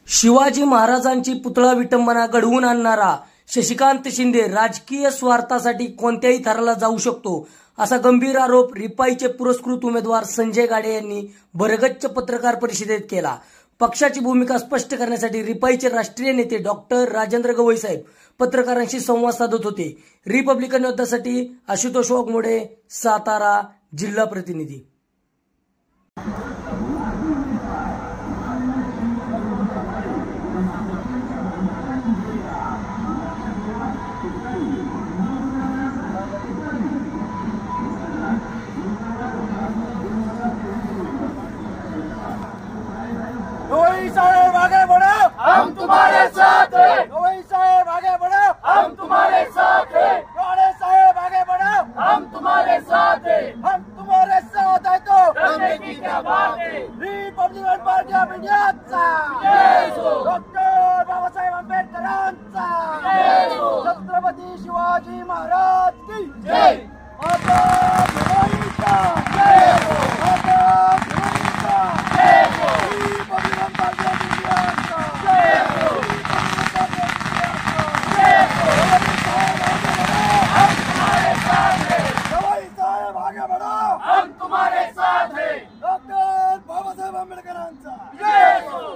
शिवाजी महाराजांची पुतळा विटंबना घडवून आणणारा शशिकांत शिंदे राजकीय स्वार्थासाठी कोणत्याही थराला जाऊ शकतो, असा गंभीर आरोप रिपाईचे पुरस्कृत उमेदवार संजय गाडे यांनी भरगच्च पत्रकार परिषदेत केला। पक्षाची भूमिका स्पष्ट करण्यासाठी रिपाईचे राष्ट्रीय नेते डॉक्टर राजेंद्र गवई साहेब पत्रकारांशी संवाद साधत होते। रिपब्लिकन योद्धासाठी आशुतोष वाघमोडे, सातारा जिल्हा प्रतिनिधी। गवई साहेब आगे बढ़ो, हम तुम्हारे साथ हैं। गवई साहेब आगे बढ़ो, हम तुम्हारे साथ हैं। गाड़े साहेब आगे बढ़ो, हम तुम्हारे साथ हैं। हम तुम्हारे साथ है तो डरने की क्या बात है। रिपब्लिकन पार्टी ऑफ इंडियाचा जय हो। डॉक्टर बाबासाहेब आंबेडकरांचा जय हो। छत्रपती शिवाजी महाराज की जय। माता भवानीचा जय हो। माता भवानीचा जय हो। रिपब्लिकन पार्टी ऑफ इंडियाचा जय हो। जय हो। हम तुम्हारे साथ हैं। गवई साहेब आगे बढ़ो, हम तुम्हारे साथ हैं। डॉक्टर बाबासाहेब आंबेडकरांचा जय हो।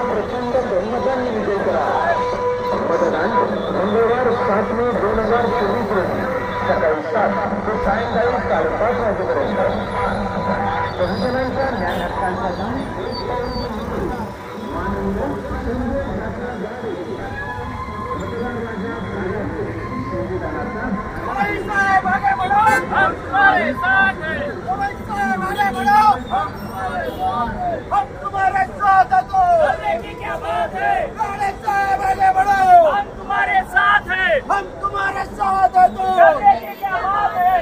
प्रचंड बहुमताने विजय करा. मतदान मंगळवार 7 मे 2024 रोजी सकाळी 7 ते सायंकाळी 5:30 वाजेपर्यंत. बहुजनांच्या न्याय हक्कांसाठी माननीय साहेब आगे बढ़ो, हम तुम्हारे साथ हैं. साहेब आगे बढ़ो, हम तुम्हारे साथ हैं. तो डरने की क्या बात है, साहेब आगे बढ़ो, हम तुम्हारे साथ हैं. हम तुम्हारे साथ हैं. तो डरने की क्या बात है.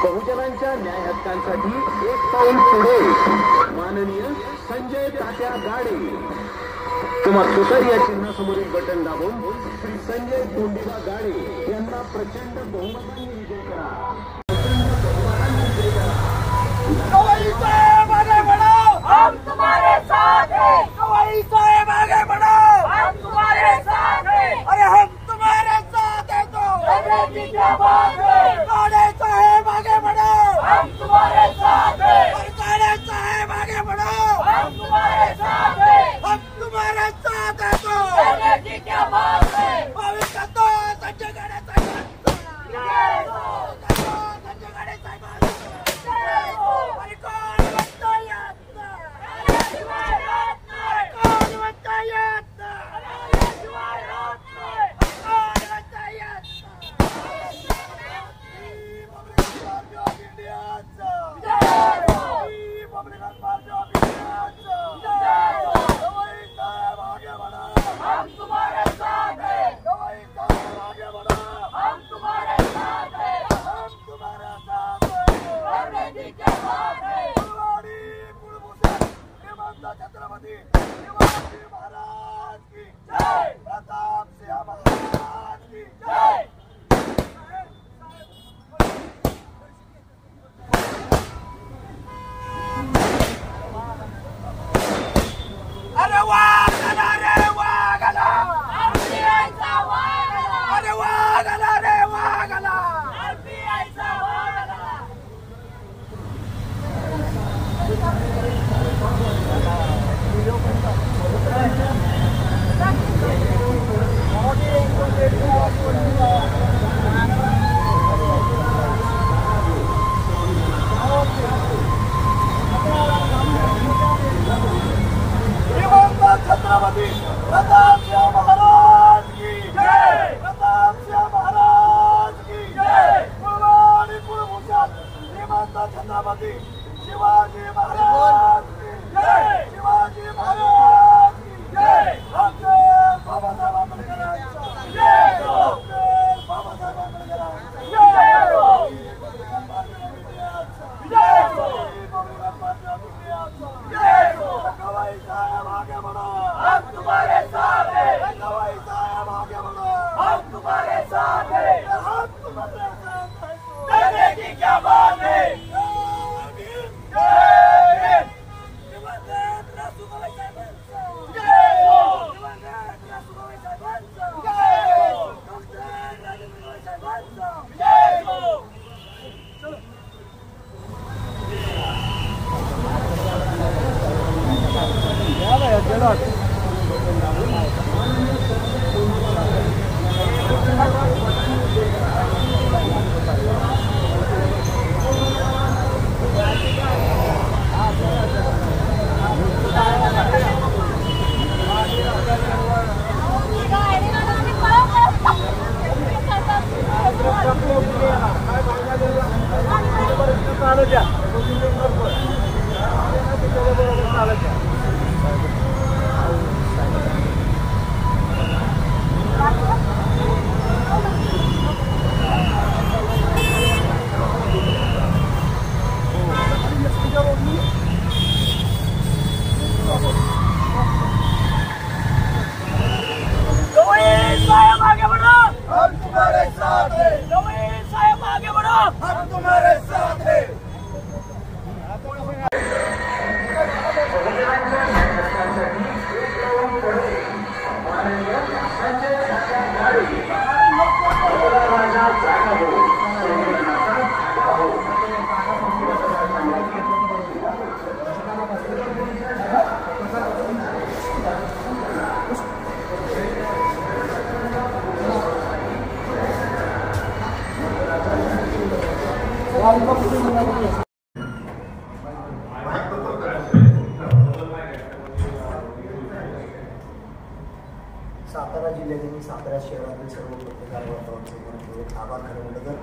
बहुजनांच्या न्याय हक्कांसाठी एक पाऊल पुढे माननीय संजय तात्या गाडे किंवा तुतारी या चिन्हासमोरील बटन दाबून श्री संजय कोंडिबा गाडे यांना प्रचंड बहुमताने विजय करा. साहेब आगे बढ़ो, हम तुम्हारे साथ हैं. साहेब आगे बढ़ो, हम तुम्हारे साथ हैं. अरे हम तुम्हारे साथ हैं. तो डरने की क्या बात है, साहेब आगे बढ़ो, हम तुम्हारे साथ हैं. साहेब आगे बढ़ो, हम तुम्हारे साथ हैं. हम तुम्हारे साथ हैं. तो डरने की क्या बात है. भविष्य तो संजय गाडे साहेबांचा. जय हो. संजय गाडे साहेबांचा. जय हो. अरे कोण म्हणता येत नाही. शिवाय राहत नाही. कोण म्हणता येत नाही. शिवाय राहत नाही. कोण म्हणता येत नाही. रिपब्लिकन पार्टी ऑफ इंडियाचा. जय हो. रिपब्लिकन पार्टी ऑफ इंडियाचा. जय हो. गवई साहेब आगे बढ़ो. हम तुम्हारे साथ हैं. गवई साहेब आगे बढ़ो. साथ है, हम तुम्हारे साथ हैं। डरने की क्या बात है। हम तुम्हारे साथ हैं। साहब आगे बढ़ो। हम तुम्हारे साथ हैं। सातारा जिल्ह्यातील सातारा शहरातील सर्व पत्रकार वार्ताहरांचे आभार खरं म्हटलं तर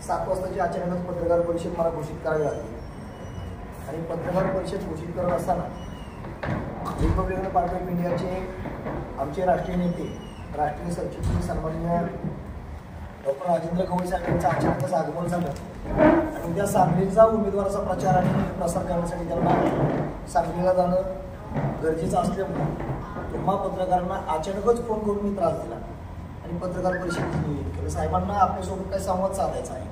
7 वाजताची अचानकच पत्रकार परिषद मला घोषित करावी लागली आणि पत्रकार परिषद घोषित करत असताना रिपब्लिकन पार्टी ऑफ इंडियाचे आमचे राष्ट्रीय नेते राष्ट्रीय सरचिटणीस सन्माननीय डॉक्टर राजेंद्र गवई साहेब यांचं अचानकच आगमन झालं आणि उद्या सांगलीचा उमेदवाराचा प्रचार आणि प्रसार करण्यासाठी त्यांना सांगलीला जाणं गरजेचं असल्यामुळे तुम्हा पत्रकारांना अचानकच फोन करून मी त्रास दिला आणि पत्रकार परिषदेचं नियोजन केलं. साहेबांना आपल्यासोबत काही संवाद साधायचा आहे.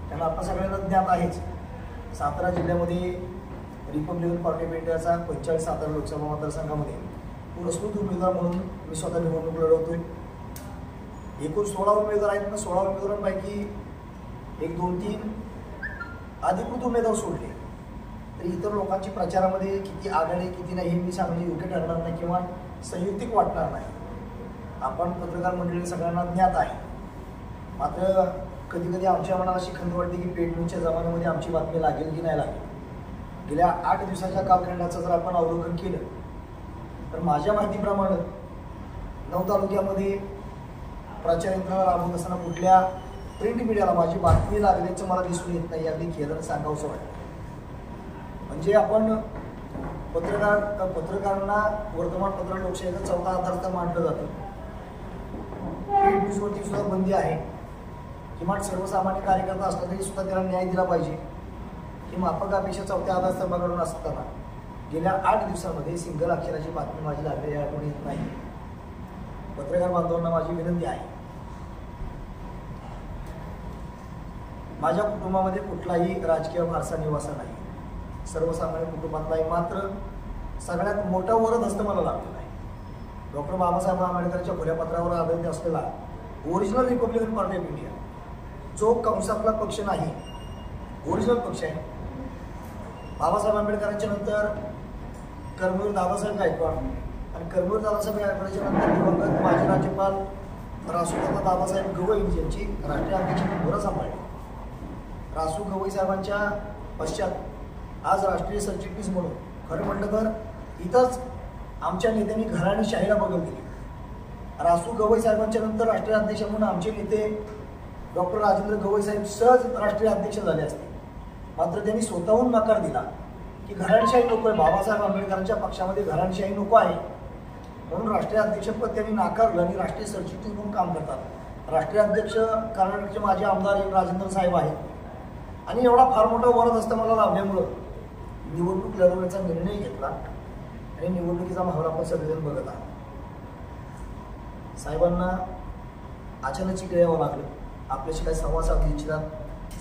त्यांना आपण सगळ्यांना ज्ञात आहेच, सातारा जिल्ह्यामध्ये रिपब्लिकन पार्टी ऑफ इंडियाचा 45 सातारा लोकसभा मतदारसंघामध्ये पुरस्कृत उमेदवार म्हणून मी स्वतः निवडणूक लढवतोय. एकूण 16 उमेदवार आहेत, पण 16 उमेदवारांपैकी 1, 2, 3 अधिकृत उमेदवार सोडले तर इतर लोकांची प्रचारामध्ये किती आघाडी किती नाही हे मी सांगणे योग्य ठरणार नाही किंवा संयुक्तिक वाटणार नाही. आपण पत्रकार मंडळी सगळ्यांना ज्ञात आहे. मात्र कधी कधी आमच्या मनाला अशी खंत वाटते की पेड न्यूजच्या जमान्यामध्ये आमची बातमी लागेल की नाही लागेल. गेल्या 8 दिवसाच्या कालखंडाचं जर आपण अवलोकन केलं तर माझ्या माहितीप्रमाणे 9 तालुक्यामध्ये प्रचार यंत्रणा राबवत असताना कुठल्या प्रिंट मीडियाला माझी बातमी लागल्याचं मला दिसून येत नाही. अगदी खेळानं सांगावंसं वाटतं. म्हणजे आपण पत्रकारांना वर्तमानपत्र लोकशाहीचा 4था आधारस्तंभ मानलं जातं. प्रिंट न्यूजवरती सुद्धा बंदी आहे. किमान सर्वसामान्य कार्यकर्ता असला तरी सुद्धा त्याला न्याय दिला पाहिजे. ही माफकापेक्षा 4थ्या आधारस्तंभाकडून असताना गेल्या 8 दिवसांमध्ये सिंगल अक्षराची बातमी माझी लागलेली आढळून येत नाही. पत्रकार बांधवांना माझी विनंती आहे, माझ्या कुटुंबामध्ये कुठलाही राजकीय वारसा निवासा नाही. सर्वसामान्य कुटुंबात नाही. मात्र सगळ्यात मोठा वरदहस्त मला लाभलेला आहे. डॉक्टर बाबासाहेब आंबेडकरांच्या खुल्या पत्रावर आधारित असलेला original Republican party of India, जो कंसातला पक्ष नाही, ओरिजिनल पक्ष आहे. बाबासाहेब आंबेडकरांच्या नंतर कर्मवीर दादासाहेब गायकवाड आणि कर्मवीर दादासाहेब गायकवाडच्या नंतर दिवंगत माजी राज्यपाल रासूदादा दादासाहेब गवई यांची राष्ट्रीय अध्यक्षपद भर सांभाळली. रासू गवई साहेबांच्या पश्चात आज राष्ट्रीय सरचिटणीस म्हणून खरं म्हटलं तर इथंच आमच्या नेत्यांनी घराणेशाहीला बगल दिली. रासू गवई साहेबांच्या नंतर राष्ट्रीय अध्यक्ष म्हणून आमचे नेते डॉक्टर राजेंद्र गवई साहेब सहज राष्ट्रीय अध्यक्ष झाले असते. मात्र त्यांनी स्वतःहून नकार दिला की घराणेशाही नको आहे, बाबासाहेब आंबेडकरांच्या पक्षामध्ये घराणेशाही नको आहे म्हणून राष्ट्रीय अध्यक्षपद त्यांनी नाकारलं आणि राष्ट्रीय सरचिटणीस म्हणून काम करतात. राष्ट्रीय अध्यक्ष कर्नाटकचे माजी आमदार राजेंद्र साहेब आहेत आणि एवढा फार मोठा वरदहस्त मला लाभल्यामुळं निवडणूक लढवण्याचा निर्णय घेतला आणि निवडणुकीचा माहोल आपण सगळेजण बघत आहात. साहेबांना अचानक इकडे यावं लागलं. आपल्याशी काय संवाद साधू इच्छितात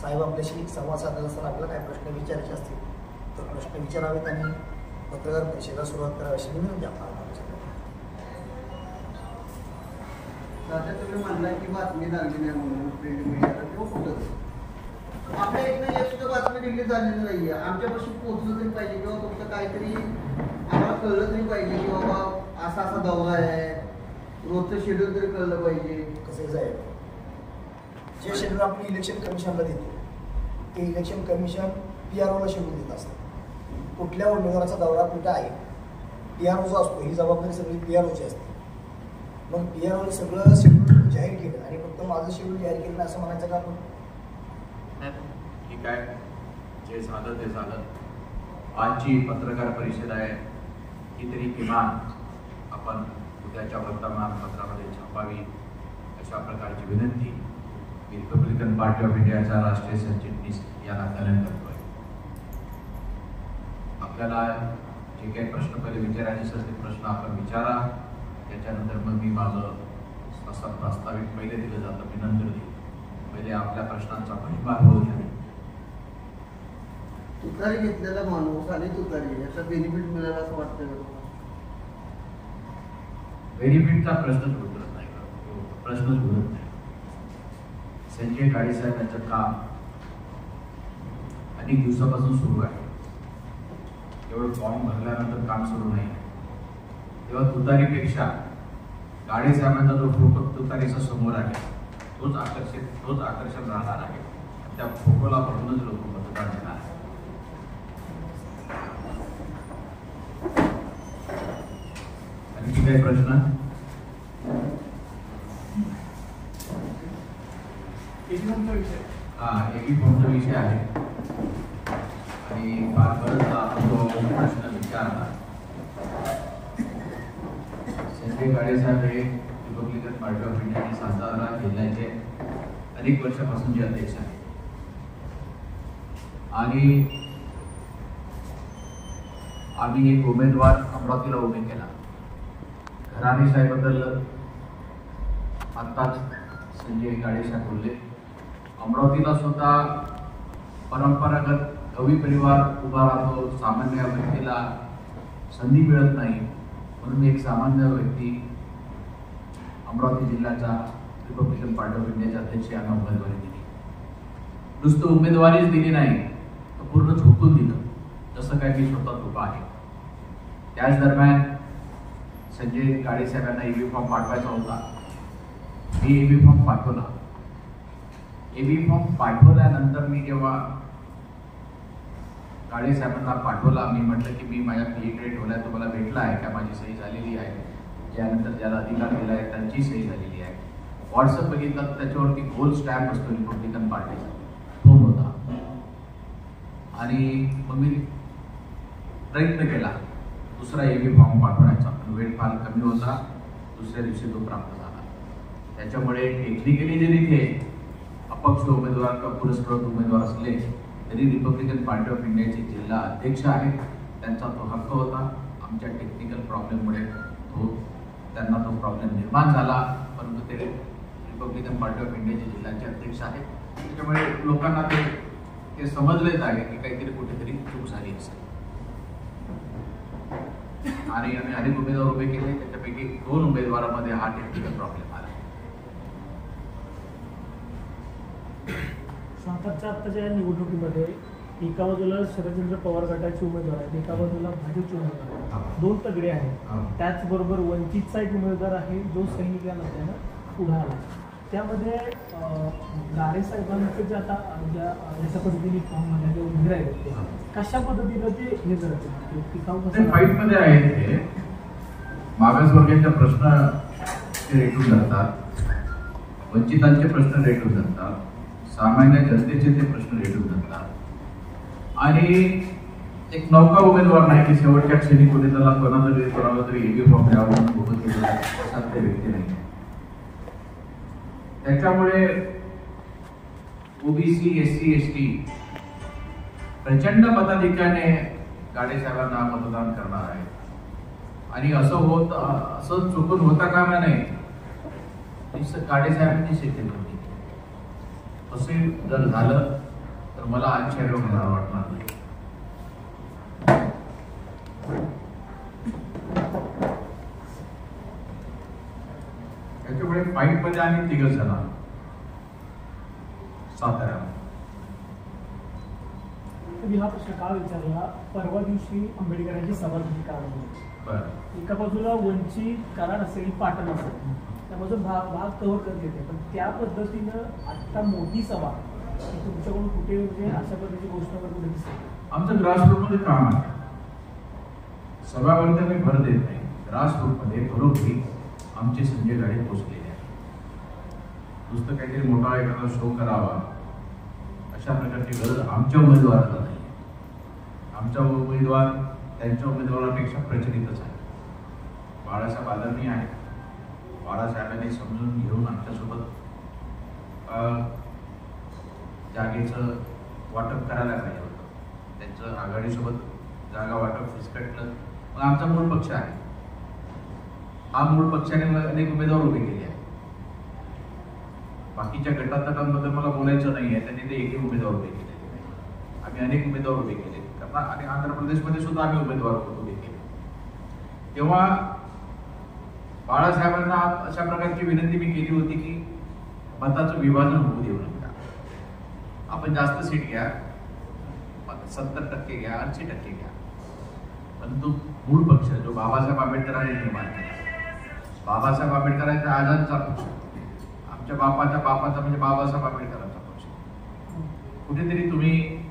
साहेब, आपल्याशी संवाद साधत असताना आपल्याला काय प्रश्न विचारायचे असतील तर प्रश्न विचारावेत आणि पत्रकार परिषदेला सुरुवात करावी अशी विनंती आपल्याला. आता तुम्ही म्हणलाय की बातमी झाली नाही म्हणून प्रिंट मीडियाला किंवा कुठं आपल्या इथं एक सुद्धा बातमी रिलीज झालेली नाहीये. आमच्यापासून पोहोचलं तरी पाहिजे किंवा तुमचं काहीतरी आम्हाला कळलं तरी पाहिजे की बाबा असा असा दौरा आहे, रोजचं शेड्यूल तरी कळलं पाहिजे. कसं साहेब, जे शेड्यूल आपण इलेक्शन कमिशनला देतो ते इलेक्शन कमिशन PROला शेड्यूल देत असतं. कुठल्या उमेदवाराचा दौरा कुठं आहे PROचा असतो, ही जबाबदारी सगळी PROची असते. मग PROने सगळं शेड्यूल जाहीर केलं आणि फक्त माझं शेड्यूल जाहीर केलं नाही असं म्हणायचं का आपण? ठीक आहे, जे झालं ते झालं. आजची पत्रकार परिषद आहे ही तरी किमान आपण उद्याच्या वर्तमानपत्रामध्ये छापावी अशा प्रकारची विनंती रिपब्लिकन पार्टी ऑफ इंडियाचा राष्ट्रीय सरचिटणीस या नात्याने करतोय. आपल्याला जे काही प्रश्न पहिले विचारायचे असेल ते प्रश्न आपण विचारा, त्याच्यानंतर मग मी माझं असं प्रास्ताविक पहिले दिलं जातं, मी नंतर देईल. पहिले आपल्या प्रश्नांचा परिमाण होऊ द्या. तुतारी घेतलेला माणूस आणि तुतारी याचा बेनिफिट मिळाला असं वाटतं का? बेनिफिटचा प्रश्नच उरत नाही, प्रश्नच उरत नाही. संजय गाडे साहेब यांचं काम अनेक दिवसापासून सुरू आहे. एवढं फॉर्म भरल्यानंतर काम सुरू नाही. तेव्हा तुतारीपेक्षा गाडे साहेबांचा जो फोटो तुतारीचा समोर आहे तोच आकर्षण राहणार आहे. त्या फोटोला बघूनच लोक मतदान देणार आहे. आणखी काही प्रश्न? एबी फॉर्मचा विषय आहे आणि बरंच आपण तो प्रश्न विचारला. संजय गाडे साहेब हे रिपब्लिकन पार्टी ऑफ इंडिया आणि सातारा जिल्ह्याचे अनेक वर्षापासूनचे अध्यक्ष आहेत आणि आम्ही एक उमेदवार अमरावतीला उभे केला. घराणे साहेबबद्दल आत्ताच संजय गाडे साहेब बोलले. अमरावतीला सुद्धा परंपरागत गवळी परिवार उभा राहतो. सामान्य व्यक्तीला संधी मिळत नाही म्हणून एक सामान्य व्यक्ती अमरावती जिल्ह्याचा रिपब्लिकन पार्टी ऑफ इंडियाचे अध्यक्ष यांना उमेदवारी दिली. नुसतं उमेदवारीच दिली नाही तर पूर्ण झोकून दिलं, जसं काय मी स्वतः उभा आहे. त्याच दरम्यान संजय गाडे साहेबांना EB फॉर्म पाठवायचा होता. मी EB फॉर्म पाठवला. EB फॉर्म पाठवल्यानंतर मी जेव्हा गाडे साहेबांना पाठवला, मी म्हटलं की मी माझ्या PA ठेवलाय, तुम्हाला भेटला आहे का? माझी सही झालेली आहे. त्यानंतर ज्याला अधिकार दिला आहे त्यांची सही झालेली आहे. व्हॉट्सअप बघितलं तर त्याच्यावरती गोल स्टॅम्प असतो रिपब्लिकन पार्टीचा, तो होता. आणि मग मी प्रयत्न केला दुसरा EB फॉर्म पाठवण्याचा, पण वेळ फार कमी होता. दुसऱ्या दिवशी तो प्राप्त झाला. त्याच्यामुळे टेक्निकली जरी ते अपक्ष उमेदवार किंवा पुरस्कृत उमेदवार असले तरी रिपब्लिकन पार्टी ऑफ इंडियाचे जिल्हा अध्यक्ष आहेत, त्यांचा तो हक्क होता. आमच्या टेक्निकल प्रॉब्लेममुळे त्यांना तो प्रॉब्लेम निर्माण झाला, परंतु ते रिपब्लिकन पार्टी ऑफ इंडियाचे जिल्ह्याचे अध्यक्ष आहेत. त्याच्यामुळे लोकांना ते समजलेच आहे की काहीतरी कुठेतरी चूक झाली असेल. आणि आम्ही अनेक उमेदवार उभे केले, त्याच्यापैकी 2 उमेदवारांमध्ये हा टेक्निकल प्रॉब्लेम आला. सातारच्या आत्ताच्या निवडणुकीमध्ये एका बाजूला शरदचंद्र पवार गटाचे उमेदवार आहेत, एका बाजूला भाजपचे उमेदवार आहेत. 2 तगडे आहेत. त्याचबरोबर वंचितचा एक उमेदवार आहे जो सैनिक या नात्यानं पुढे आला. त्यामध्ये गाडे साहेबांचं जे आता जशा पद्धतीने फॉर्ममध्ये उभे राहिले कशा पद्धतीनं ते हे करतात फाईटमध्ये आहेत. ते मागासवर्गीयांचे प्रश्न ते रेटून धरतात, वंचितांचे प्रश्न रेटून धरतात, सामान्य जनतेचे ते प्रश्न रेटून धरतात. आणि एक नौका उमेदवार नाही की शेवटच्या क्षणी कोणी त्याला कोणाला तरी EB फॉर्म द्यावं उभं केलं असा ते व्यक्ती नाही. त्याच्यामुळे OBC SC ST प्रचंड मताधिक्याने गाडे साहेबांना मतदान करणार आहे. आणि असं चुकून होता कामा नाही गाडे साहेबांनी शेती होती. असे जर झालं तर मला आश्चर्य होणार वाटणार नाही. त्याच्यामुळे फाईट मध्ये आम्ही 3 जण साताऱ्याला. मी हा प्रश्न का विचारला, परवा दिवशी आंबेडकरांची सभा झाली कराडमध्ये. एका बाजूला वंचित, कराड असेल, पाटण असेल, त्यामध्ये भाग कव्हर करत येते, पण त्या पद्धतीनं आता मोठी सभा तुमच्याकडून कुठे म्हणजे अशा पद्धतीची गोष्ट कुठे दिसते? आमचं ग्रासरूटमध्ये काम आहे. सभावरती आम्ही भर देत नाही. ग्रासरूटमध्ये घरोघरी आमचे संजय गाडे पोचलेले आहेत. नुसतं काहीतरी मोठा एखादा शो करावा अशा प्रकारची गरज आमच्या उमेदवाराला नाही. आमचा उमेदवार त्यांच्या उमेदवारापेक्षा प्रचलितच आहे. बाळासाहेब आदरणीय आहे. बाळासाहेबांनी समजून घेऊन आमच्यासोबत जागेचं वाटप करायला पाहिजे होतं. त्यांचं आघाडीसोबत जागा वाटप फिसकटलं. मग आमचा मूळ पक्ष आहे. हा मूळ पक्षाने अनेक उमेदवार उभे केले आहेत. बाकीच्या गटातटांबद्दल मला बोलायचं नाही आहे. त्यांनी ते एकही उमेदवार उभे केले. आम्ही अनेक उमेदवार उभे केले. आणि आंध्र प्रदेशमध्ये सुद्धा आम्ही उमेदवार उभे केले. तेव्हा बाळासाहेबांना अशा प्रकारची विनंती मी केली होती की मताचं विभाजन होऊ देऊ नका. आपण जास्त सीट घ्या, 70% घ्या, 80% घ्या, परंतु मूळ पक्ष जो बाबासाहेब आंबेडकरांनी निर्माण केला, बाबासाहेब आंबेडकरांचा आजादचा पक्ष, आमच्या बापाचा म्हणजे बाबासाहेब आंबेडकरांचा पक्ष, कुठेतरी तुम्ही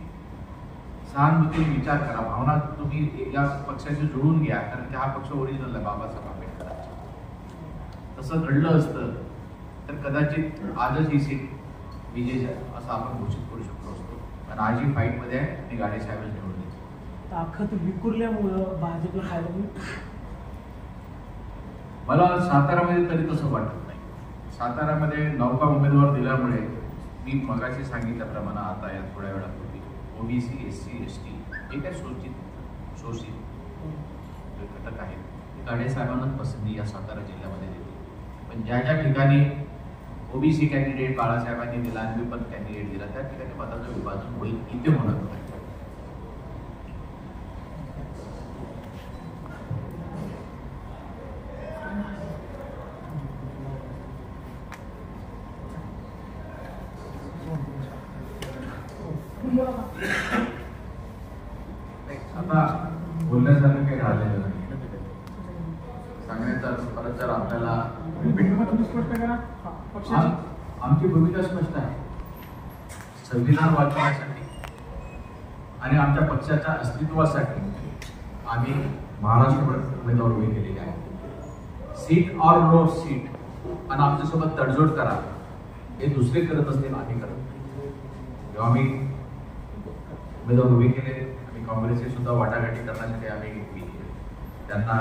सहानुभूतीने विचार करा, भावना तुम्ही या पक्षाशी जुळून घ्या, कारण की हा पक्ष ओरिजिनल आहे बाबासाहेब आंबेडकरांचा. तसं घडलं असतं तर कदाचित आजच ही सीट विजयी असं आपण घोषित करू शकलो असतो. पण आज ही फाईटमध्ये आहे आणि गाडे साहेब निवडून ताकद विखुरल्यामुळं भाजपला फायदा होईल. मला सातारामध्ये तरी तसं वाटत नाही. सातारामध्ये नौका उमेदवार दिल्यामुळे मी मगाशी सांगितल्याप्रमाणे आता या थोड्या वेळापूर्वी OBC, SC, ST हे काय शोषित घटक आहेत ते गाडे साहेबांनाच पसंती या सातारा जिल्ह्यामध्ये देते. पण ज्या ज्या ठिकाणी OBC कॅन्डिडेट बाळासाहेबांनी दिला आणि पण कॅन्डिडेट दिला त्या ठिकाणी मताचं विभाजन होईल इथे म्हणत नाही. आता बोलण्यासारखं काही राहिलेलं नाही. सांगण्याचा परत जर आपल्याला आमची भूमिका स्पष्ट आहे. संविधान वाचवण्यासाठी आणि आमच्या पक्षाच्या अस्तित्वासाठी आम्ही महाराष्ट्रभर उमेदवार उभे केलेले आहेत. सीट ऑर नो सीट आणि आमच्यासोबत तडजोड करा हे दुसरे करत असतील, आम्ही करत नाही. जेव्हा आम्ही उमेदवार उभे केले आम्ही काँग्रेसची सुद्धा वाटाघाटी करण्यासाठी आम्ही त्यांना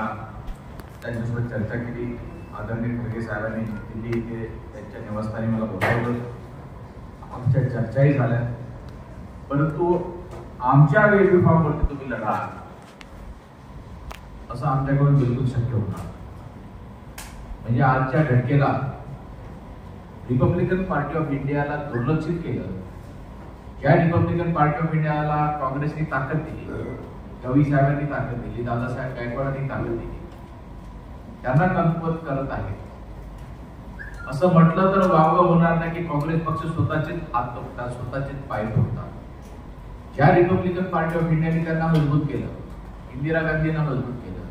त्यांच्यासोबत चर्चा केली. आदरणीय खडगे साहेबांनी दिल्ली इथे त्यांच्या निवासस्थानी मला बोलावलं. आमच्या चर्चाही झाल्या. परंतु आमच्या वेगळी फॉर्मवरती तुम्ही लढा असं आमच्याकडून बिलकुल शक्य होणार. म्हणजे आजच्या घटकेला रिपब्लिकन पार्टी ऑफ इंडियाला दुर्लक्षित केलं. ज्या रिपब्लिकन पार्टी ऑफ इंडियाला काँग्रेसनी ताकद दिली, गवी साहेबांनी ताकद दिली, दादासाहेब गायकवाडांनी ताकद दिली, त्यांना कमकुवत करत आहे असं म्हटलं तर वावगं होणार नाही की काँग्रेस पक्ष स्वतःचेच हात तोडतात, स्वतःचेच पाय तोडतात. ज्या रिपब्लिकन पार्टी ऑफ इंडियाने त्यांना मजबूत केलं, इंदिरा गांधींना मजबूत केलं,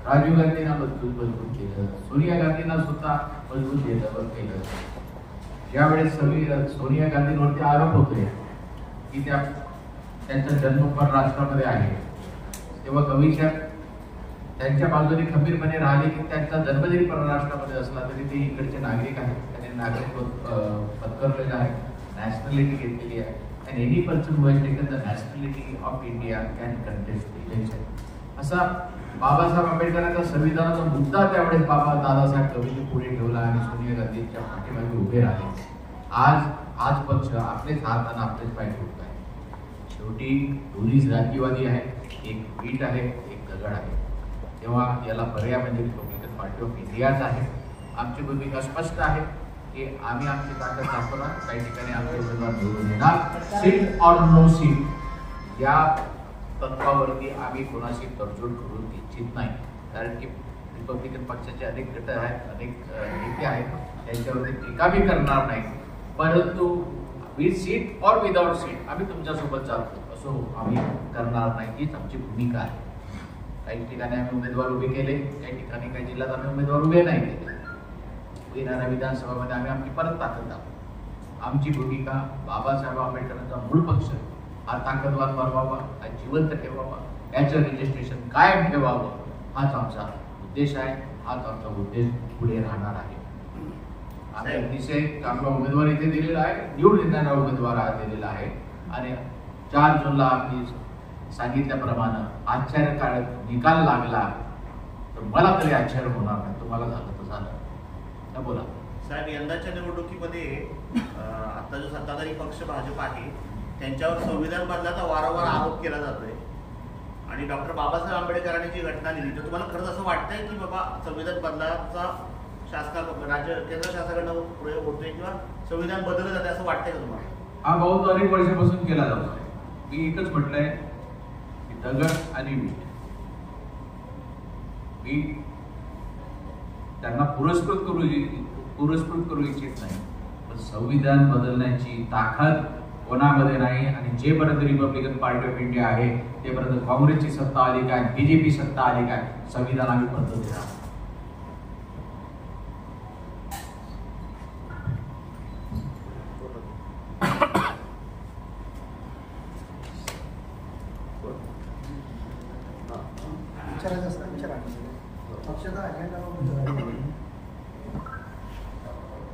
राजीव गांधींना मजबूत केलं, सोनिया गांधींना सुद्धा मजबूत केलं. ज्यावेळेस सोनिया गांधींवरती आरोप होते की त्यांचा जन्म परराष्ट्रामध्ये आहे, तेव्हा कवीसाहेब त्यांच्या बाजूने खंबीरपणे राहिले की त्यांचा जन्म जरी परराष्ट्रामध्ये असला तरी ते इकडचे नागरिक आहेत, त्यांनी नागरिकत्व पत्करलेलं आहे, नॅशनॅलिटी घेतलेली आहे. and any person who has taken the nationality of India can contest the election. असा बाबासाहेब आंबेडकरांचा संविधानाचा मुद्दा त्यावेळेस दादासाहेब कवींनी पुढे ठेवला आणि सोनिया गांधींच्या पाठीमागे उभे राहिले. आज पक्ष आपलेच हात आणि आपलेच पाय ठेवत आहे. शेवटी दोन्ही जातीवादी आहेत, एक वीट आहे, एक दगड आहे. तेव्हा याला पर्याय म्हणजे रिपब्लिकन पार्टी ऑफ इंडियाच आहे. आमची भूमिका स्पष्ट आहे. की आम्ही आमची ताकद दाखवणार, काही ठिकाणी आमचे उमेदवार निवडून येणार, सीट ऑर नो सीट या तत्वावरती आम्ही कोणाशी तडजोड करू इच्छित नाही. कारण की रिपब्लिकन पक्षाचे अनेक गट आहेत, अनेक नेते आहेत, त्यांच्यावरती टीका बी करणार नाही. परंतु with seat or without seat आम्ही तुमच्यासोबत जातो असं आम्ही करणार नाही, हीच आमची भूमिका आहे. काही ठिकाणी आम्ही उमेदवार उभे केले, काही ठिकाणी काही जिल्ह्यात आम्ही उमेदवार उभे नाही केले. येणाऱ्या विधानसभामध्ये आम्ही आमची परत ताकद दाखवू. आमची भूमिका बाबासाहेब आंबेडकरांचा मूळ पक्ष हा ताकदवान बनवावा, हा जिवंत ठेवावा, याचं रजिस्ट्रेशन कायम ठेवावं, हाच आमचा उद्देश आहे, हाच आमचा उद्देश पुढे राहणार आहे. आम्ही अतिशय चांगला उमेदवार इथे दिलेला आहे, निवडून येणारा उमेदवार हा दिलेला आहे. आणि 4 जूनला आम्ही सांगितल्याप्रमाणे आश्चर्यकारक निकाल लागला तर मला तरी आश्चर्य होणार नाही. तुम्हाला झालं तर झालं ना. बोला साहेब, यंदाच्या निवडणुकीमध्ये आता जो सत्ताधारी पक्ष भाजप आहे त्यांच्यावर संविधान बदलाचा वारंवार आरोप केला जातोय आणि डॉक्टर बाबासाहेब आंबेडकरांनी जी घटना लिहिली, तर तुम्हाला खरंच असं वाटतंय की बाबा संविधान बदलाचा केंद्र शासनाकडनं प्रयोग होतोय किंवा संविधान बदललं जाते असं वाटतंय का तुम्हाला? हा बहुत अनेक वर्षापासून केला जातो. मी एकच म्हटलंय की दगड आणि मीठ, मी त्यांना पुरस्कृत करू इच्छित नाही, पण संविधान बदलण्याची ताकद कोणामध्ये नाही. आणि जेपर्यंत रिपब्लिकन पार्टी ऑफ इंडिया आहे तेपर्यंत काँग्रेसची सत्ता आली काय, बीजेपी सत्ता आली काय, संविधान आम्ही बदलत राहणार.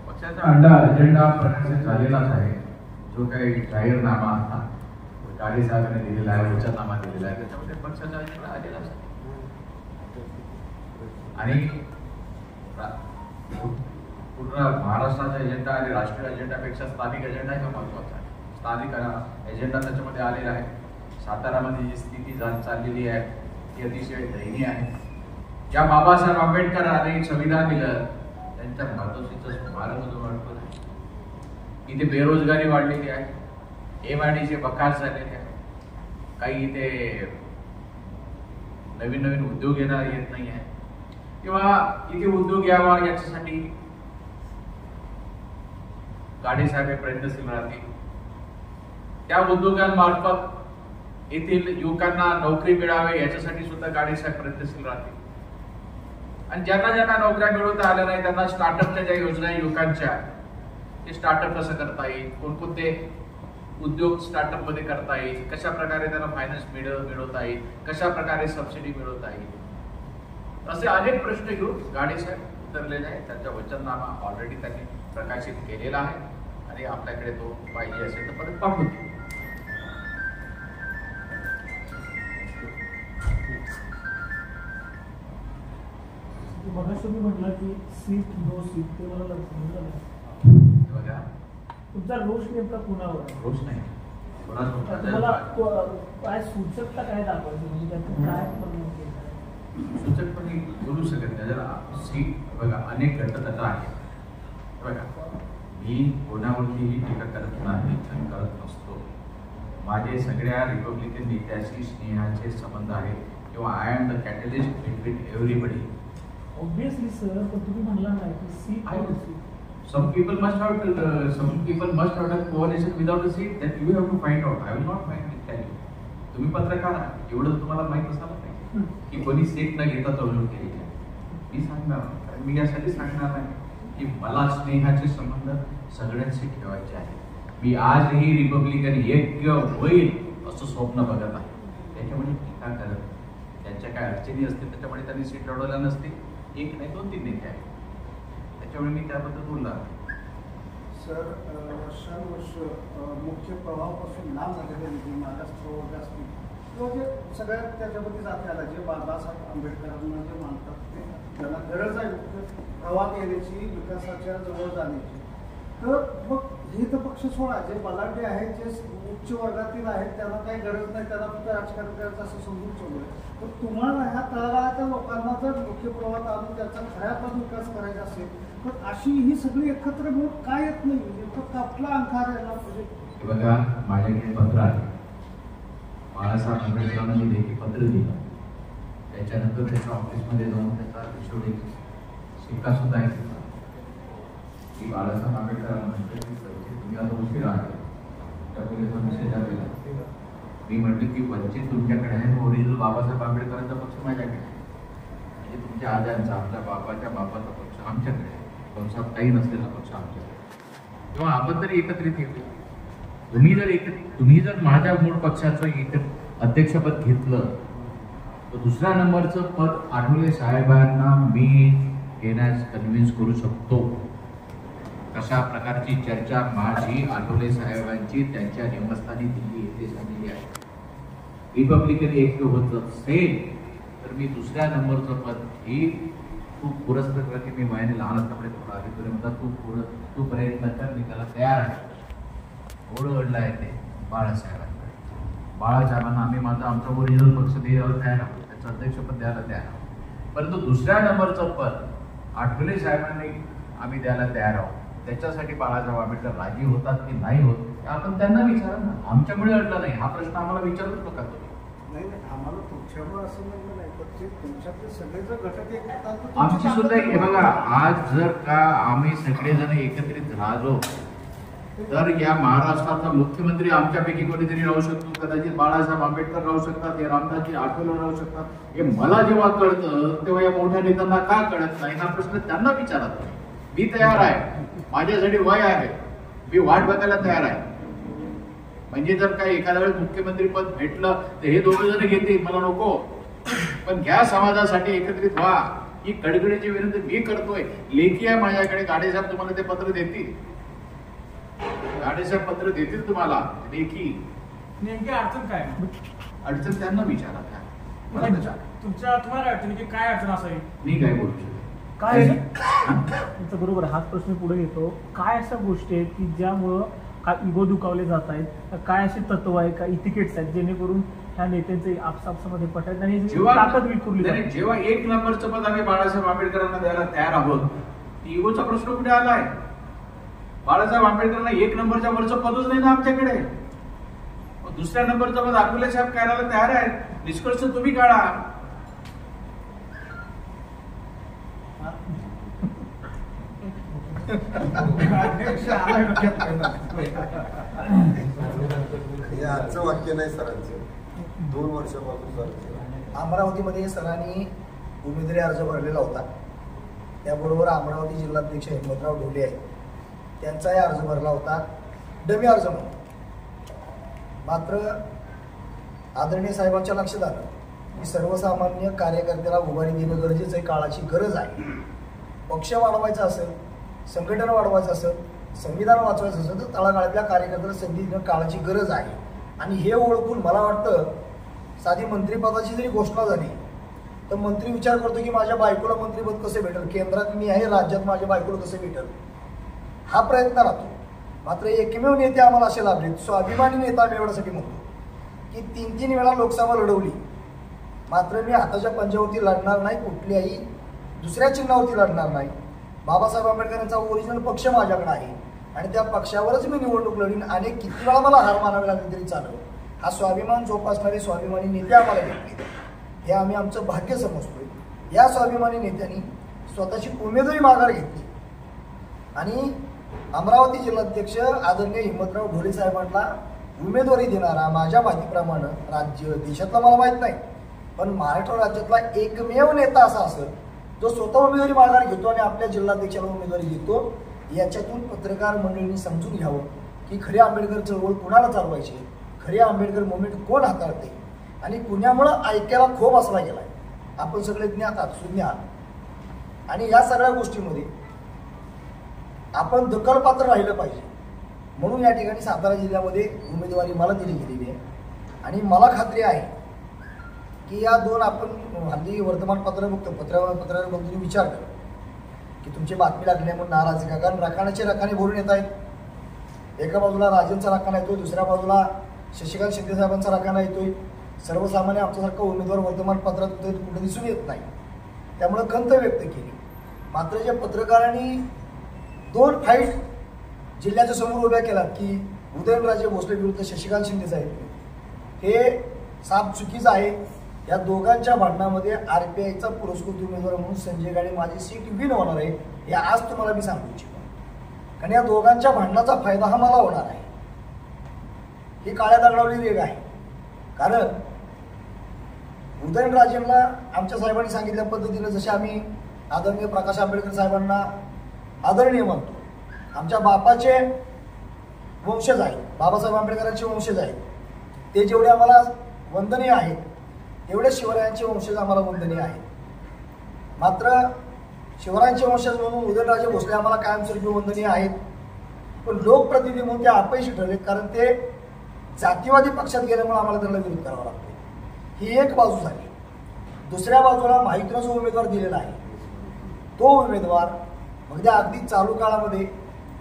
पक्षाचा अजेंडा प्रकाशित झालेलाच आहे. जो काही जाहीरनामा गाडी साहेबांनी दिलेला आहे, वचननामा दिलेला आहे, त्याच्यामध्ये पक्षाचा अजेंडा आलेलाच आहे. आणि पूर्ण महाराष्ट्राचा एजेंडा आणि राष्ट्रीय अजेंडापेक्षा स्थानिक अजेंडा हा महत्वाचा आहे. स्थानिक एजेंडा त्याच्यामध्ये आलेला आहे. सातारामध्ये जी स्थिती चाललेली आहे ती अतिशय दयनीय आहे. ज्या बाबासाहेब आंबेडकरांनी संविधान दिलं त्यांच्या मातोश्रीचं स्मारक वाटतं नाही. इथे बेरोजगारी वाढलेली आहे, MIDC बकार झालेले आहे, काही इथे नवीन नवीन उद्योग येत नाही आहे किंवा इथे उद्योग यावा याच्यासाठी गाडे साहेब प्रयत्नशील राहतील. त्या उद्योगांमार्फत येथील युवकांना नोकरी मिळावी याच्यासाठी सुद्धा गाडे साहेब प्रयत्नशील राहतील. आणि ज्यांना नोकऱ्या मिळवता आल्या नाही त्यांना स्टार्टअपच्या ज्या योजना आहे युवकांच्या, ते स्टार्टअप कसं करता येईल, कोणकोणते उद्योग स्टार्टअप मध्ये करता येईल, कशा प्रकारे त्यांना फायनान्स मिळवता येईल, कशा प्रकारे सबसिडी मिळवता येईल, असे अनेक प्रश्न घेऊन गाडे साहेब उतरलेले आहेत. त्यांचा वचननामा ऑलरेडी त्यांनी प्रकाशित केलेला आहे आणि आपल्याकडे तो पाहिजे असेल तर परत पाठवून देऊ. मगाशी तुम्ही म्हटलं की सीट नो सीट, ते मला लक्षात झालं. तुमचा रोष नेमका कुणावर आहे? रोष नाही, तुम्हाला काय सूचकता काय दाखवायची, म्हणजे त्यातून काय सूचकपणे बोलू शकत नाही. जरा सीट बघा, अनेक घटक आहेत. बघा, मी कोणावरतीही टीका करत नाही, करत नसतो. माझे सगळ्या रिपब्लिकन नेत्याशी स्नेहाचे संबंध आहेत किंवा I am the catalyst between everybody. Obviously sir, पण तुम्ही म्हणला नाही की seat. Some people must have a coalition without a seat. That you have to find out. I will not tell you. तुम्ही पत्रकार आहात, एवढं तुम्हाला माहित असायला पाहिजे की कोणी सीट न घेता तळमळ केली आहे. मी सांगणार, कारण मी यासाठी सांगणार नाही की मला स्नेहाचे संबंध सगळ्यांशी ठेवायचे आहेत. मी आजही रिपब्लिकन एक होईल असं स्वप्न बघत आहे. त्याच्यामुळे टीका करत, त्यांच्या काय अडचणी असतील त्याच्यामुळे त्यांनी सीट लढवल्या नसतील. एक नाही 2-3 नेते आहेत, त्याच्यामुळे मी त्याबद्दल बोलणार. सर, वर्षानुवर्ष मुख्य प्रवाहापासून लांब झालेले नेते महाराष्ट्र असतील किंवा जे सगळ्यात त्याच्यामध्ये जाते आला, जे बाबासाहेब आंबेडकरांना जे मानतात ते त्यांना गरज आहे प्रवाह येण्याची, विकासाच्या जवळ जाण्याची, तर मग हे तर पक्ष सोडा, जे बलाढ्य आहेत, जे उच्च वर्गातील आहेत त्यांना काही गरज नाही, त्यांना फक्त राजकारण करायचं असं समजून चालू आहे. तर तुम्हाला ह्या तळागाळाच्या लोकांना जर मुख्य प्रवाहात आणून त्याचा खऱ्या पण विकास करायचा असेल पण अशी ही सगळी एकत्र मिळून काय येत नाही नेमकं कुठला अंकार यायला पाहिजे? हे बघा, माझ्याकडे पत्र आहे. बाळासाहेब आंबेडकरांना मी लेखी पत्र दिलं. त्याच्यानंतर त्याच्या ऑफिसमध्ये जाऊन त्याचा शेवटी शिक्का सुद्धा आहे की बाळासाहेब आंबेडकरांना म्हणतो की तुम्ही आता उशीर आहे. त्या पोलिसांना मेसेज आलेला. मी म्हटलं की वंचित तुमच्याकडे आहे, ओरिजिनल बाबासाहेब आंबेडकरांचा पक्ष माझ्याकडे आहे. म्हणजे तुमच्या आजांचा, आपल्या बापाच्या बापाचा पक्ष आमच्याकडे आहे. कंसात काही नसलेला पक्ष आमच्याकडे. तेव्हा आपण तरी एकत्रित येतो. तुम्ही जर माझ्या मूळ पक्षाचं अध्यक्षपद घेतलं तर दुसऱ्या नंबरचं पद आठवले साहेबांना मी घेण्यास कन्व्हिन्स करू शकतो. कशा प्रकारची चर्चा माझी आठवले साहेबांची त्यांच्या निवासस्थानी दिल्ली येथे झालेली आहे. रिपब्लिकन एक होत असेल तर मी दुसऱ्या नंबरचं पद ही खूप पुरस्कृत करते. मी वयाने लहान असल्यामुळे थोडा आधी तुला म्हणतात तू प्रयत्न कर, मी त्याला तयार आहे. एवढं घडलं आहे ते बाळासाहेबांकडे. बाळासाहेबांना आमचा ओरिजिनल पक्ष द्यायला तयार आहोत, त्याचं अध्यक्षपद द्यायला तयार आहोत. परंतु दुसऱ्या नंबरचं पद आठवले साहेबांनी आम्ही द्यायला तयार आहोत. त्याच्यासाठी बाळासाहेब आंबेडकर राजी होतात की नाही होत आपण त्यांना विचारा ना. आमच्यामुळे अडला नाही हा प्रश्न आम्हाला विचारूच नका तुम्ही. नाही आम्हाला तुमच्यामुळे असं म्हणलं नाही, पण ते तुमच्यातले सगळे जर घटक एक आमची सुद्धा हे बघा, आज जर का आम्ही सगळेजण एकत्रित राहिलो तर या महाराष्ट्राचा मुख्यमंत्री आमच्यापैकी कोणीतरी राहू शकतो. कदाचित बाळासाहेब आंबेडकर राहू शकतात, हे रामदासजी आठवले राहू शकतात. हे मला जेव्हा कळतं तेव्हा या मोठ्या नेत्यांना का कळत नाही हा प्रश्न त्यांना विचारा. मी तयार आहे, माझ्यासाठी वय आहे, मी वाट बघायला तयार आहे. म्हणजे जर काही एखाद्या वेळेस मुख्यमंत्री पद भेटलं तर हे दोघं जण घेतील, मला नको. पण घ्या, समाजासाठी एकत्रित व्हा ही कडकडीची विनंती मी करतोय. लेखी आहे माझ्याकडे, गाडेसाहेब तुम्हाला ते पत्र देतील. गाडेसाहेब पत्र देतील तुम्हाला लेखी. नेमकी अडचण काय? अडचण त्यांना विचारा. तुमच्या तुम्हाला अडचण की काय अडचण असावी? मी काय बोलू शकतो? काय तुमचं बरोबर हाच प्रश्न पुढे येतो. काय अशा गोष्टी आहेत की ज्यामुळं काय इगो दुखावले जात आहेत? काय असे तत्व आहे का इथिकेट्स आहेत जेणेकरून ह्या नेत्यांचे आपसापसामध्ये पटायत आणि ताकद विखुरली जाते? जेव्हा एक नंबरचं पद आम्ही बाळासाहेब आंबेडकरांना द्यायला तयार आहोत, इगोचा प्रश्न कुठे आलाय? बाळासाहेब आंबेडकरांना एक नंबरच्या वरचं पदच नाही ना आमच्याकडे. दुसऱ्या नंबरचं पद आठवले साहेब करायला तयार आहेत. निष्कर्ष तुम्ही काढा. हे आजचं वाक्य नाही सरांचं, 2 वर्षापासून सर अमरावतीमध्ये सरांनी उमेदवारी अर्ज भरलेला होता. त्याबरोबर अमरावती जिल्हाध्यक्ष हिम्मतराव ढोले आहेत, त्यांचाही अर्ज भरला होता, डमी अर्ज म्हणून. मात्र आदरणीय साहेबांच्या लक्षात आलं की सर्वसामान्य कार्यकर्त्याला उभारी देणं गरजेचं आहे, काळाची गरज आहे. पक्ष वाढवायचा असेल, संघटन वाढवायचं असेल, संविधान वाचवायचं असेल तर तळागाळातल्या कार्यकर्त्याला संधी देणं काळाची गरज आहे. आणि हे ओळखून मला वाटतं साधी मंत्रिपदाची जरी घोषणा झाली तर मंत्री विचार करतो की माझ्या बायकोला मंत्रिपद कसं भेटेल, केंद्रात मी आहे, राज्यात माझ्या बायकोला कसं भेटेल, हा प्रयत्न राहतो. मात्र एकमेव नेते आम्हाला असे लाभले, स्वाभिमानी नेता आम्ही एवढ्यासाठी म्हणतो की 3-3 वेळा लोकसभा लढवली. मात्र मी हाताच्या पंजावरती लढणार नाही, कुठल्याही दुसऱ्या चिन्हावरती लढणार नाही. बाबासाहेब आंबेडकरांचा ओरिजिनल पक्ष माझ्याकडे आहे आणि त्या पक्षावरच मी निवडणूक लढीन. आणि किती वेळा मला हार मानावे लागले तरी चालेल. हा स्वाभिमान जोपासणारे स्वाभिमानी नेते आम्हाला भेटले, हे आम्ही आमचं भाग्य समजतोय. या स्वाभिमानी नेत्यांनी स्वतःची उमेदवारी माघार घेतली आणि अमरावती जिल्हाध्यक्ष आदरणीय हिम्मतराव ढोले साहेबांना उमेदवारी देणारा माझ्या माहितीप्रमाणे राज्य देशातला मला माहीत नाही पण महाराष्ट्र राज्यातला एकमेव नेता असा असेल जो स्वतः उमेदवारी माघार घेतो आणि आपल्या जिल्हाध्यक्षाला उमेदवारी देतो. याच्यातून पत्रकार मंडळींनी समजून घ्यावं की खरी आंबेडकर चळवळ कुणाला चालवायची, खरी आंबेडकर मुवमेंट कोण हाताळते आणि पुण्यामुळं ऐक्याला खोब असला गेलाय. आपण सगळे ज्ञात आहात, सुज्ञ आहात. आणि या सगळ्या गोष्टीमध्ये आपण दखलपात्र राहिलं पाहिजे. म्हणून या ठिकाणी सातारा जिल्ह्यामध्ये उमेदवारी मला दिली गेलेली आहे आणि मला खात्री आहे की या 2 आपण हल्ली वर्तमानपत्र बघतो, पत्रावर बघून विचार करा की तुमची बातमी लागली म्हणून नाराज का, कारण रखाण्याचे रखाने भरून येत आहेत. एका बाजूला राजेंचा रखाना येतोय, दुसऱ्या बाजूला शशिकांत शिंदे साहेबांचा रखाना येतोय. सर्वसामान्य आमच्यासारखा उमेदवार वर्तमानपत्रात कुठे दिसून येत नाही. त्यामुळे खंत व्यक्त केली मात्र जे पत्रकारांनी 2 फाईट जिल्ह्याच्या समोर उभ्या केला की उदयनराजे भोसले विरुद्ध शशिकांत शिंदे साहेब, हे साफ चुकीचं आहे. या दोघांच्या भांडणामध्ये RPIचा पुरस्कृत उमेदवार म्हणून संजय गाडे माझी सीट विन होणार आहे हे आज तुम्हाला मी सांगू इच्छितो. कारण या दोघांच्या भांडणाचा फायदा हा मला होणार आहे. ही काळ्या दगडावरील रेग आहे. कारण उदयनराजेंना आमच्या साहेबांनी सांगितल्या पद्धतीनं जसे आम्ही आदरणीय प्रकाश आंबेडकर साहेबांना आदरणीय मानतो, आमच्या बापाचे वंशज आहेत, बाबासाहेब आंबेडकरांचे वंशज आहेत, ते जेवढे आम्हाला वंदनीय आहेत तेवढे शिवरायांचे वंशज आम्हाला वंदनीय आहेत. मात्र शिवरायांचे वंशज म्हणून उदयनराजे भोसले आम्हाला कायमस्वरूपी वंदनीय आहेत, पण लोकप्रतिनिधी म्हणून ते अपयशी ठरलेत. कारण ते जातीवादी पक्षात गेल्यामुळे आम्हाला त्यांना विरोध करावा लागतो. ही एक बाजू झाली. दुसऱ्या बाजूला माहितीनं जो उमेदवार दिलेला आहे तो उमेदवार मग त्या अगदी चालू काळामध्ये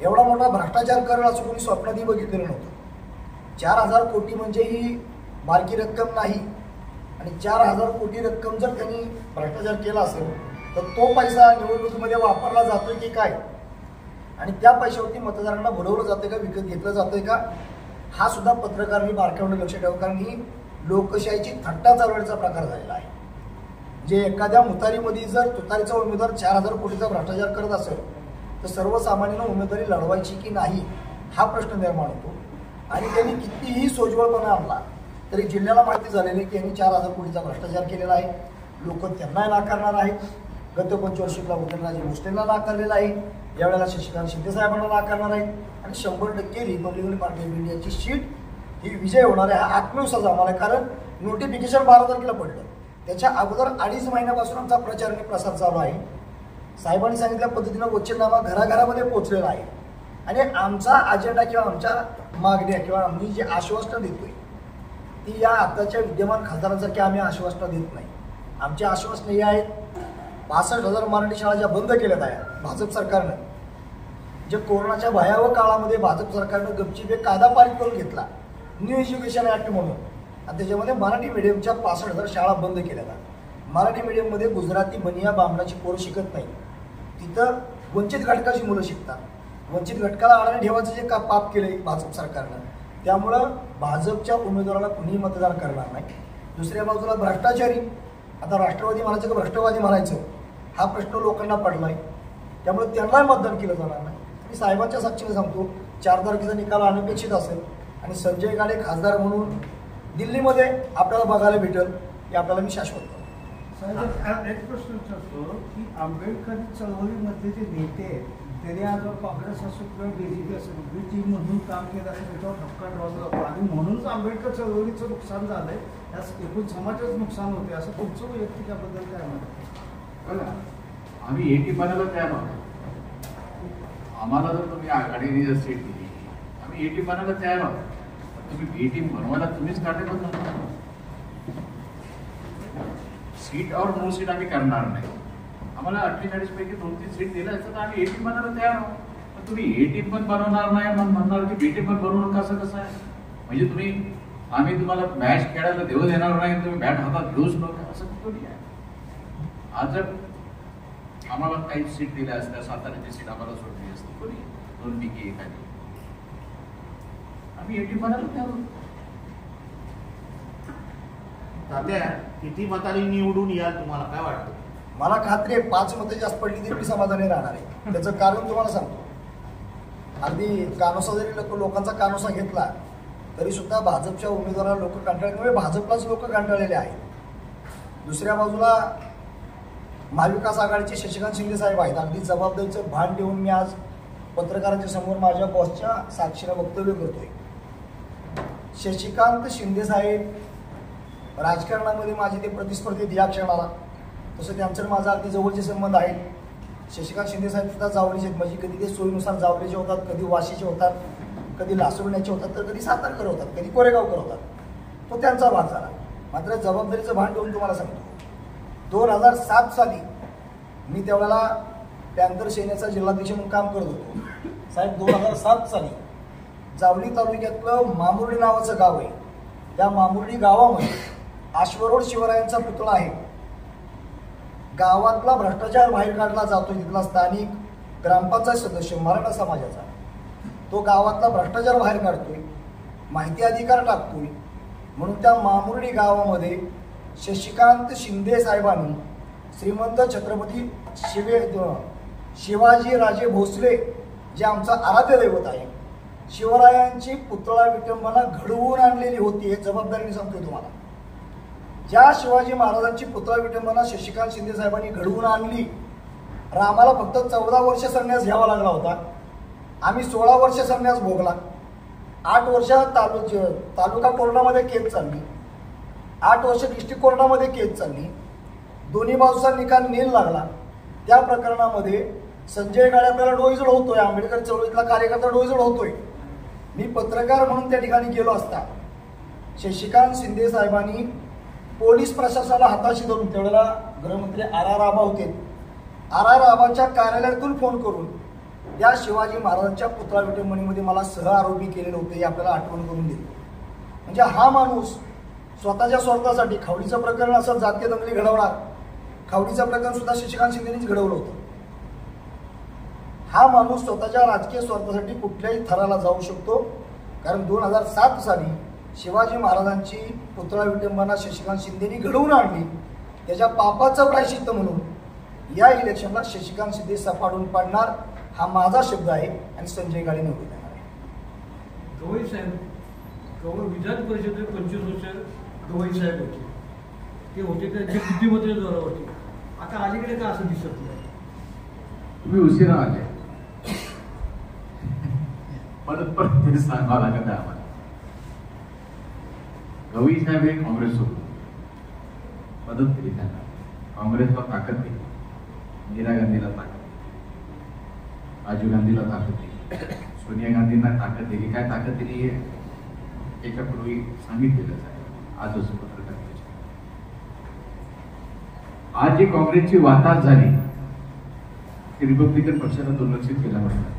एवढा मोठा भ्रष्टाचार करेल असं कोणी स्वप्नातही बघितलेलं नव्हतं. 4,000 कोटी म्हणजे ही बारकी रक्कम नाही. आणि 4,000 कोटी रक्कम जर त्यांनी भ्रष्टाचार केला असेल तर तो पैसा निवडणुकीमध्ये वापरला जातोय की काय, आणि त्या पैशावरती मतदारांना बुडवलं जातंय का, विकत घेतलं जातंय का, हा सुद्धा पत्रकारांनी बारकाईने लक्ष ठेवा. कारण ही लोकशाहीची थट्टा चालवण्याचा प्रकार झालेला आहे. जे एखाद्या मुतारीमध्ये जर तुतारीचा उमेदवार 4,000 कोटीचा भ्रष्टाचार करत असेल तर सर्वसामान्यांना उमेदवारी लढवायची की नाही हा प्रश्न निर्माण होतो. आणि त्यांनी कितीही सोज्वळपणा आणला तरी जिल्ह्याला माहिती झालेली की यांनी 4,000 कोटीचा भ्रष्टाचार केलेला आहे. लोक त्यांना नाकारणार आहेत. गत पंचवार्षिकला उदयनराजे भोसलेंना नाकारलेला आहे, यावेळेला शशिकांत शिंदे साहेबांना नाकारणार आहेत. आणि 100% रिपब्लिकन पार्टी ऑफ इंडियाची सीट ही विजय होणार आहे हा आत्मविश्वास आम्हाला. कारण नोटिफिकेशन 12 तारखेला पडलं, त्याच्या अगोदर 2.5 महिन्यापासून आमचा प्रचार आणि प्रसार चालू आहे. साहेबांनी सांगितल्या पद्धतीनं वचननामा घराघरामध्ये पोहोचलेला आहे. आणि आमचा अजेंडा किंवा आमच्या मागण्या किंवा आम्ही जे आश्वासनं देतोय ती या आताच्या विद्यमान खासदारांसारखी आम्ही आश्वासनं देत नाही. आमची आश्वासनं ही आहेत, 65,000 मराठी शाळा ज्या बंद केल्यात आहे भाजप सरकारनं, जे कोरोनाच्या भयावह काळामध्ये भाजप सरकारनं गपचीप एक कायदा पारित करून घेतला न्यू एज्युकेशन ॲक्ट म्हणून, आणि त्याच्यामध्ये मराठी मीडियमच्या 65,000 शाळा बंद केल्या आहेत. मराठी मीडियममध्ये गुजराती बनिया बामणाची पोरं शिकत नाही, तिथं वंचित घटकाची मुलं शिकतात. वंचित घटकाला आडाने ठेवायचं जे का पाप केले भाजप सरकारनं, त्यामुळं भाजपच्या उमेदवाराला कुणीही मतदान करणार नाही. दुसऱ्या बाजूला भ्रष्टाचारी, आता राष्ट्रवादी म्हणायचं का भ्रष्टवादी म्हणायचं हा प्रश्न लोकांना पडला आहे, त्यामुळे त्यांनाही मतदान केलं जाणार नाही. मी साहेबांच्या साक्षीने सांगतो 4 तारखेचा निकाल अनपेक्षित असेल आणि संजय गाडे खासदार म्हणून दिल्लीमध्ये आपल्याला बघायला भेटेल हे आपल्याला मी शाश्वत करतो. साहेब एक प्रश्न विचारतो की आंबेडकरी चळवळीमध्ये जे नेते आहेत त्यांनी आज काँग्रेस असो किंवा BJP असेल बी टीम म्हणून काम केलं असेल त्याच्यावर ठपका ठेवला जातो आणि म्हणूनच आंबेडकर चळवळीचं नुकसान झालंय, यास एकूण समाजाचं नुकसान होते असं तुमचं वैयक्तिक याबद्दल काय म्हणतात? आम्ही एटी बनायला तयार आहोत. आम्हाला जर तुम्ही आघाडीने जर सीट दिली आम्ही एटी बनायला तयार आहोत. तुम्ही बी टीम बनवायला तुम्हीच काटेबंद करणार. सीट और नो सीट आम्ही करणार नाही. आम्हाला 48 पैकी 2-3 सीट दिल्या असतं तर आम्ही एटी बनायला तयार आहोत. पण तुम्ही एटी पण बनवणार नाही म्हणणार की बीटी पण बनवू नका असं कसं आहे? म्हणजे तुम्ही आम्ही तुम्हाला मॅच खेळायला देऊ देणार नाही, तुम्ही बॅट हातात घेऊच नका असं कुठं आहे? आज जर आम्हाला काही सीट दिल्या असत्या, साताऱ्याची सीट आम्हाला सोडली असती कोणी 2 पैकी एखादी, आम्ही एटी बनायला तयार आहोत. तात्या किती मतांनी निवडून याल तुम्हाला काय वाटतं? मला खात्री आहे 5 मतं जास्त पडली तरी मी समाधानी राहणार आहे. त्याचं कारण तुम्हाला सांगतो. अगदी कानोसा जरी लोकांचा कानोसा घेतला तरी सुद्धा भाजपच्या उमेदवाराला लोक कंटाळल्यामुळे भाजपलाच लोक कंटाळलेले आहेत. दुसऱ्या बाजूला महाविकास आघाडीचे शशिकांत शिंदे साहेब आहेत. अगदी जबाबदारीचं भान ठेवून मी आज पत्रकारांच्या समोर माझ्या बॉसच्या साक्षीनं वक्तव्य करतोय. शशिकांत शिंदे साहेब राजकारणामध्ये माझे ते प्रतिस्पर्धी या क्षणाला, तसं त्यांचं माझा अगदी जवळचे संबंध आहेत. शशिकांत शिंदे साहेब सुद्धा जावळीचे आहेत. म्हणजे कधी ते सोयीनुसार जावळीचे होतात, कधी वाशीचे होतात, कधी लासुरण्याचे होतात, तर कधी सातारकर होतात, कधी कोरेगावकर होतात. तो त्यांचा भाग झाला. मात्र जबाबदारीचं भान ठेवून तुम्हाला सांगतो 2007 साली मी त्यावेळेला पॅंथर सेनेचा जिल्हाध्यक्ष म्हणून काम करत होतो. साहेब 2007 साली जावली तालुक्यातलं मामुर्डी नावाचं गाव आहे. त्या मामुर्डी गावामध्ये अश्वरोड शिवरायांचा पुतळा आहे. गावातला भ्रष्टाचार बाहेर काढला जातो. तिथला स्थानिक ग्रामपंचायत सदस्य मराठा समाजाचा तो गावातला भ्रष्टाचार बाहेर काढतोय, माहिती अधिकार टाकतोय. म्हणून त्या मामुर्डी गावामध्ये शशिकांत शिंदे साहेबांनी श्रीमंत छत्रपती शिवाजी राजे भोसले जे आमचा आराध्य दैवत आहे, शिवरायांची पुतळा विटंबना घडवून आणलेली होती. हे जबाबदारीने सांगतोय तुम्हाला. ज्या शिवाजी महाराजांची पुतळा विटंबना शशिकांत शिंदे साहेबांनी घडवून आणली, आम्हाला फक्त 14 वर्ष संन्यास घ्यावा लागला होता. आम्ही 16 वर्ष संन्यास भोगला. 8 वर्ष तालुका कोर्टामध्ये केस चालली, 8 वर्ष डिस्ट्रिक्ट कोर्टामध्ये केस चालली. दोन्ही बाजूचा निकाल नील लागला. त्या प्रकरणामध्ये संजय गाडे आपल्याला डोईजड होतोय, आंबेडकर चळवळीतला कार्यकर्ता डोईजड होतोय. मी पत्रकार म्हणून त्या ठिकाणी गेलो असता शशिकांत शिंदे साहेबांनी पोलीस प्रशासनाला हाताशी धरून, त्यावेळेला गृहमंत्री आर आबा होते, आर आबाच्या कार्यालयातून फोन करून त्या शिवाजी महाराजांच्या पुतळा विटंबनेमध्ये मला सह आरोपी केलेले होते. हे आपल्याला आठवण करून दिली. म्हणजे हा माणूस स्वतःच्या स्वार्थासाठी खावडीचं प्रकरण असं जातीय दंगली घडवणार, खावडीचं प्रकरण सुद्धा शशिकांत शिंदेनेच घडवलं होतं. हा माणूस स्वतःच्या राजकीय स्वार्थासाठी कुठल्याही थराला जाऊ शकतो. कारण 2007 साली शिवाजी महाराजांची पुतळा विटंबना शशिकांत शिंदेनी घडवून आणली. त्याच्या पापाचं प्रायश्चित्त म्हणून या इलेक्शनला शशिकांत शिंदे सपाडून पाडणार हा माझा शब्द आहे आणि संजय गाडे निवडून येणार आहे. गवई साहेब विधान परिषदेत 25 वर्ष गवई साहेब होते. ते होते त्यांच्या बुद्धिमत्तेच्या जोरावरती. आता अलीकडे का असं दिसत नाही? तुम्ही उशिरा आले, परत ते सांगावं लागत आहे आम्हाला. गवई साहेब हे काँग्रेस सोबत मदत केली, त्यांना काँग्रेसला ताकद दिली, इंदिरा गांधीला ताकद दिली, राजीव गांधीला ताकद दिली, सोनिया गांधींना ताकद दिली. काय ताकद दिली हे याच्यापूर्वी सांगितलेलंच आहे. आजच पत्रकार आज जी काँग्रेसची वाताहत झाली ती रिपब्लिकन पक्षाला दुर्लक्षित केलं म्हणतात.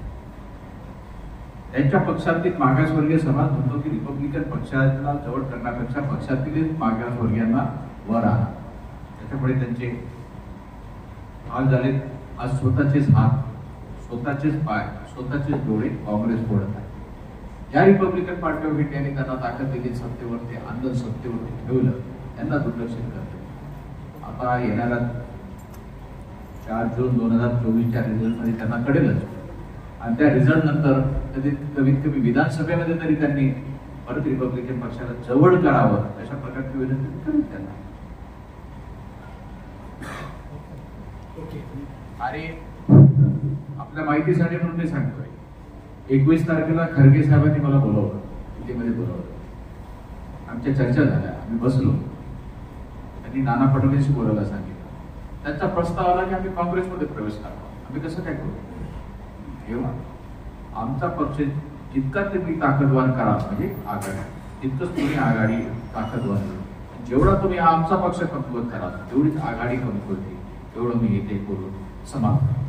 त्यांच्या पक्षातील मागासवर्गीय समाज म्हणतो की रिपब्लिकन पक्षाला जवळ करण्यापेक्षा पक्षातील मागासवर्गीयांना वर आणा. त्याच्यामुळे त्यांचे हाल झाले. आज स्वतःचेच हात, स्वतःचेच पाय, स्वतःचेच डोळे काँग्रेस फोडत आहे. ज्या रिपब्लिकन पार्टीवर त्यांनी त्यांना ताकद दिली, सत्तेवरती आंदोलन सत्तेवरती ठेवलं, त्यांना दुर्लक्षित करते. आता येणाऱ्या 4 जून 2024च्या रिझल्टमध्ये त्यांना कळेलच. आणि त्या रिझल्ट नंतर कमीत कमी विधानसभेमध्ये तरी त्यांनी परत रिपब्लिकन पक्षाला जवळ करावं अशा प्रकारची विनंती करेल त्यांना. आणि आपल्या माहितीसाठी म्हणून मी सांगतोय, 21 तारखेला खरगे साहेबांनी मला बोलवलं, दिल्लीमध्ये बोलवलं. आमच्या चर्चा झाल्या, आम्ही बसलो. त्यांनी नाना फडणवीसशी बोलायला सांगितलं. त्यांचा प्रस्ताव आला की आम्ही काँग्रेसमध्ये प्रवेश करावा. आम्ही कसं काय करू? तेव्हा आमचा पक्ष जितका तुम्ही ताकदवार करा, म्हणजे आघाडी तितकंच तुम्ही आघाडी ताकदवार करा. जेवढा तुम्ही आमचा पक्ष कमकुवत करा तेवढीच आघाडी कमकुवत, एवढं मी इथे बोलून समाप्त.